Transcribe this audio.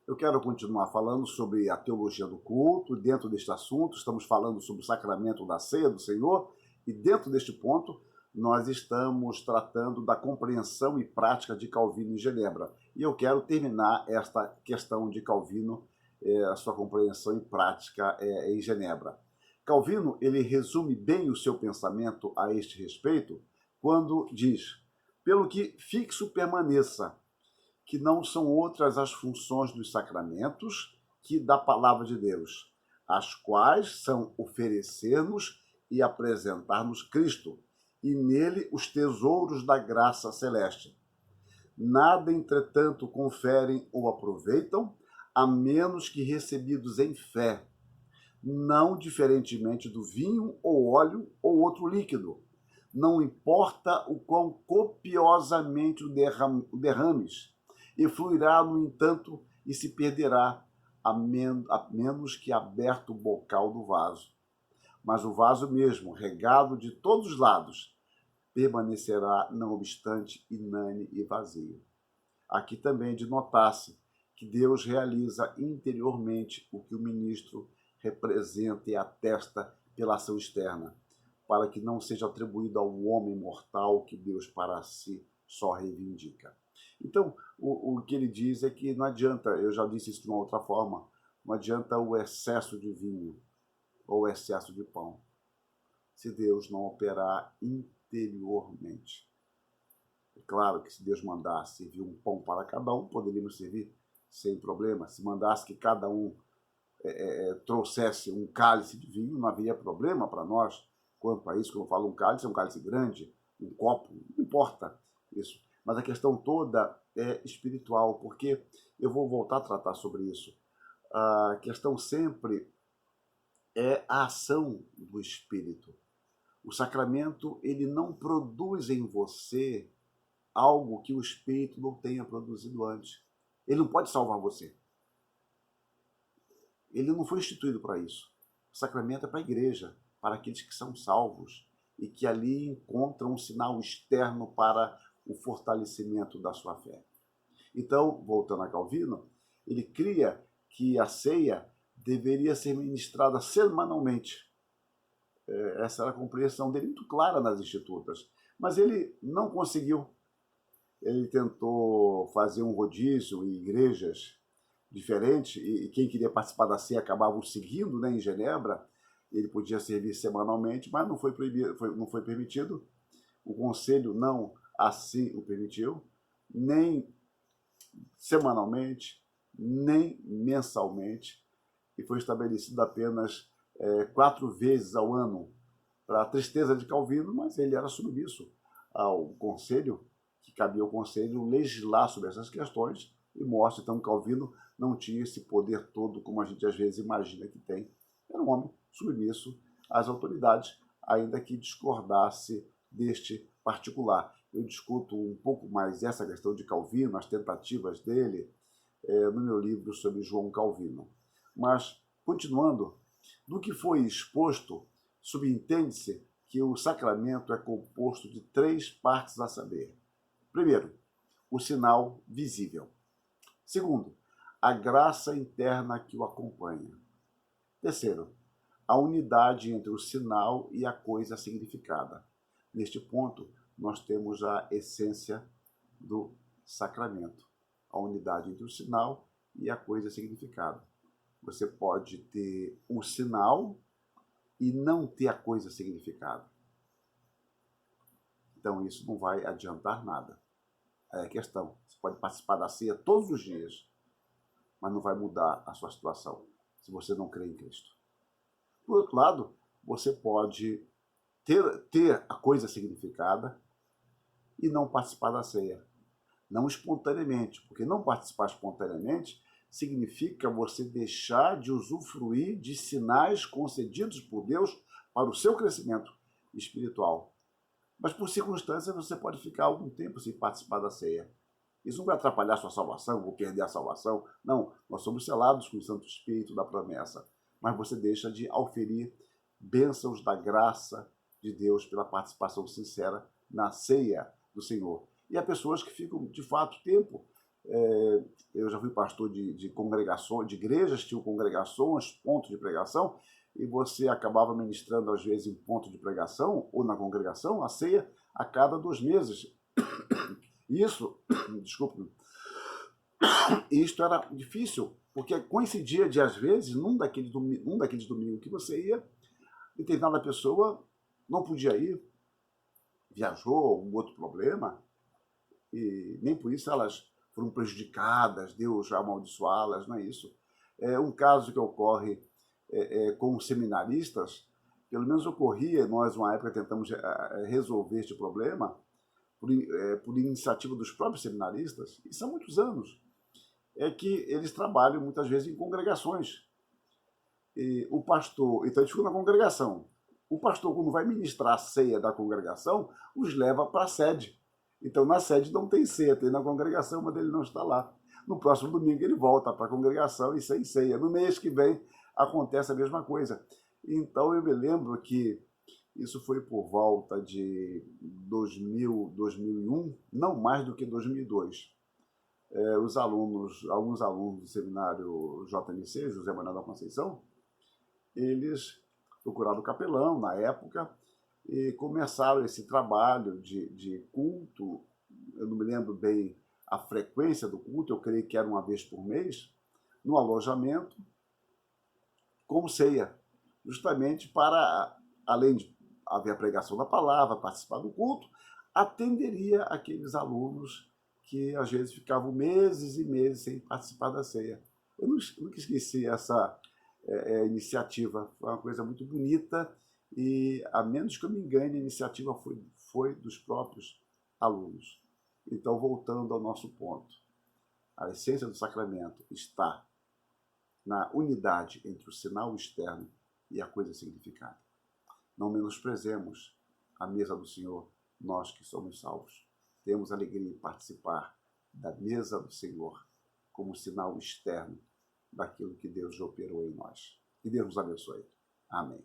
Eu quero continuar falando sobre a teologia do culto. Dentro deste assunto, estamos falando sobre o sacramento da ceia do Senhor, e dentro deste ponto, nós estamos tratando da compreensão e prática de Calvino em Genebra. E eu quero terminar esta questão de Calvino, a sua compreensão e prática em Genebra. Calvino, ele resume bem o seu pensamento a este respeito quando diz: pelo que fixo permaneça, que não são outras as funções dos sacramentos que da palavra de Deus, as quais são oferecer-nos e apresentar-nos Cristo, e nele os tesouros da graça celeste. Nada, entretanto, conferem ou aproveitam, a menos que recebidos em fé, não diferentemente do vinho ou óleo ou outro líquido. Não importa o quão copiosamente o derrames, e fluirá, no entanto, e se perderá, a menos que aberto o bocal do vaso. Mas o vaso mesmo, regado de todos os lados, permanecerá, não obstante, inane e vazio. Aqui também é de notar-se que Deus realiza interiormente o que o ministro representa e atesta pela ação externa, para que não seja atribuído ao homem mortal que Deus para si só reivindica. Então, o que ele diz é que não adianta, eu já disse isso de uma outra forma, não adianta o excesso de vinho ou o excesso de pão, se Deus não operar interiormente. É claro que se Deus mandasse servir um pão para cada um, poderíamos servir sem problema. Se mandasse que cada um trouxesse um cálice de vinho, não haveria problema para nós quanto a isso. Quando eu falo um cálice grande, um copo, não importa isso. Mas a questão toda é espiritual, porque eu vou voltar a tratar sobre isso. A questão sempre é a ação do Espírito. O sacramento, ele não produz em você algo que o Espírito não tenha produzido antes. Ele não pode salvar você. Ele não foi instituído para isso. O sacramento é para a igreja, para aqueles que são salvos e que ali encontram um sinal externo para o fortalecimento da sua fé. Então, voltando a Calvino, ele cria que a ceia deveria ser ministrada semanalmente. Essa era a compreensão dele, muito clara nas Institutas. Mas ele não conseguiu. Ele tentou fazer um rodízio em igrejas diferentes, e quem queria participar da ceia acabava seguindo, né, em Genebra. Ele podia servir semanalmente, mas não foi permitido. O conselho não assim o permitiu, nem semanalmente, nem mensalmente, e foi estabelecido apenas 4 vezes ao ano, para a tristeza de Calvino, mas ele era submisso ao conselho, que cabia ao conselho legislar sobre essas questões, e mostra, então, que Calvino não tinha esse poder todo, como a gente às vezes imagina que tem. Era um homem submisso às autoridades, ainda que discordasse deste particular. Eu discuto um pouco mais essa questão de Calvino, as tentativas dele, no meu livro sobre João Calvino. Mas, continuando, do que foi exposto, subentende-se que o sacramento é composto de 3 partes a saber. Primeiro, o sinal visível. Segundo, a graça interna que o acompanha. Terceiro, a unidade entre o sinal e a coisa significada. Neste ponto, nós temos a essência do sacramento, a unidade entre o sinal e a coisa significada. Você pode ter o sinal e não ter a coisa significada. Então, isso não vai adiantar nada. É a questão. Você pode participar da ceia todos os dias, mas não vai mudar a sua situação se você não crê em Cristo. Por outro lado, você pode ter a coisa significada e não participar da ceia. Não espontaneamente, porque não participar espontaneamente significa você deixar de usufruir de sinais concedidos por Deus para o seu crescimento espiritual. Mas por circunstâncias você pode ficar algum tempo sem participar da ceia. Isso não vai atrapalhar a sua salvação ou perder a salvação. Não, nós somos selados com o Santo Espírito da promessa. Mas você deixa de auferir bênçãos da graça de Deus pela participação sincera na ceia do Senhor. E há pessoas que ficam, de fato, tempo Eu já fui pastor de congregações, de igrejas, tinha congregações, pontos de pregação, e você acabava ministrando, às vezes, em ponto de pregação, ou na congregação, a ceia a cada 2 meses. Isso, desculpe, isto era difícil, porque coincidia de, às vezes, num daqueles domingos que você ia, determinada pessoa não podia ir, viajou, algum outro problema, e nem por isso elas foram prejudicadas, Deus vai amaldiçoá-las, não é isso. É um caso que ocorre com os seminaristas, pelo menos ocorria, nós uma época tentamos resolver este problema, por iniciativa dos próprios seminaristas, e são muitos anos, é que eles trabalham muitas vezes em congregações. E o pastor, então eles ficam na congregação. O pastor, quando vai ministrar a ceia da congregação, os leva para a sede. Então, na sede não tem ceia, tem na congregação, mas ele não está lá. No próximo domingo ele volta para a congregação e sem ceia. No mês que vem acontece a mesma coisa. Então, eu me lembro que isso foi por volta de 2000, 2001, não mais do que 2002. Alguns alunos do seminário JMC, José Manuel da Conceição, eles procuraram o capelão na época e começaram esse trabalho de culto. Eu não me lembro bem a frequência do culto, eu creio que era uma vez por mês, no alojamento, com ceia, justamente para, além de haver a pregação da palavra, participar do culto, atenderia aqueles alunos que às vezes ficavam meses e meses sem participar da ceia. Eu nunca esqueci essa iniciativa, foi uma coisa muito bonita e, a menos que eu me engane, a iniciativa foi dos próprios alunos. Então, voltando ao nosso ponto, a essência do sacramento está na unidade entre o sinal externo e a coisa significada. Não menosprezemos a mesa do Senhor, nós que somos salvos. Temos alegria em participar da mesa do Senhor como sinal externo daquilo que Deus operou em nós. Que Deus nos abençoe. Amém.